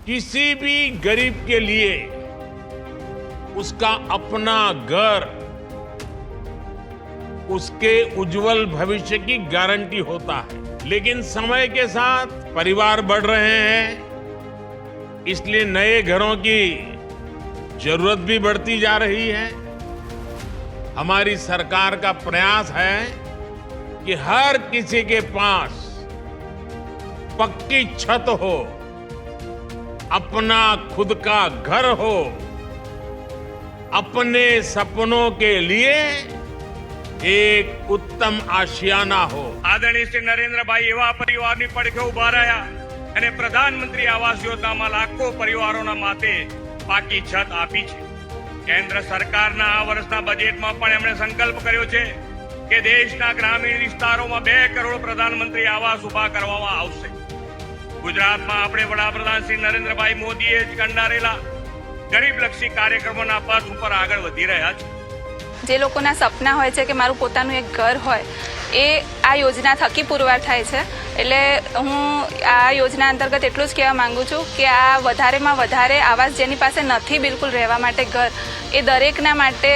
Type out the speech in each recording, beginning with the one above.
किसी भी गरीब के लिए उसका अपना घर उसके उज्जवल भविष्य की गारंटी होता है। लेकिन समय के साथ परिवार बढ़ रहे हैं, इसलिए नए घरों की जरूरत भी बढ़ती जा रही है। हमारी सरकार का प्रयास है कि हर किसी के पास पक्की छत हो, अपना खुद का घर हो, अपने सपनों के लिए एक उत्तम आशियाना हो। आदरणीय श्री नरेन्द्रभाई एवा परिवाરની પડખે ઉભા રહ્યા અને પ્રધાનમંત્રી આવાસ યોજનામાં લાખો પરિવારોના માથે પાકી છત આપી છે। કેન્દ્ર સરકારના આ વર્ષના બજેટમાં પણ એમણે સંકલ્પ કર્યો છે કે દેશના ગ્રામીણ વિસ્તારોમાં 2 કરોડ પ્રધાનમંત્રી આવાસ ઉભા કરવામાં આવશે। ગુજરાતમાં આપણે વડાપ્રધાન શ્રી નરેન્દ્રભાઈ મોદીએ જ કંડારેલા ગરીબલક્ષી કાર્યક્રમોના પથ ઉપર આગળ વધી રહ્યા છે। જે લોકોના સપના હોય છે કે મારું પોતાનું એક ઘર હોય એ આ યોજના થકી પુરવાર થાય છે। એટલે હું આ યોજના અંતર્ગત એટલું જ કહેવા માંગુ છું કે આ વધારેમાં વધારે આવાસ જેની પાસે નથી બિલકુલ રહેવા માટે ઘર એ દરેકના માટે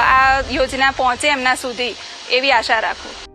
આ યોજના પહોંચે એમના સુધી એવી આશા રાખું।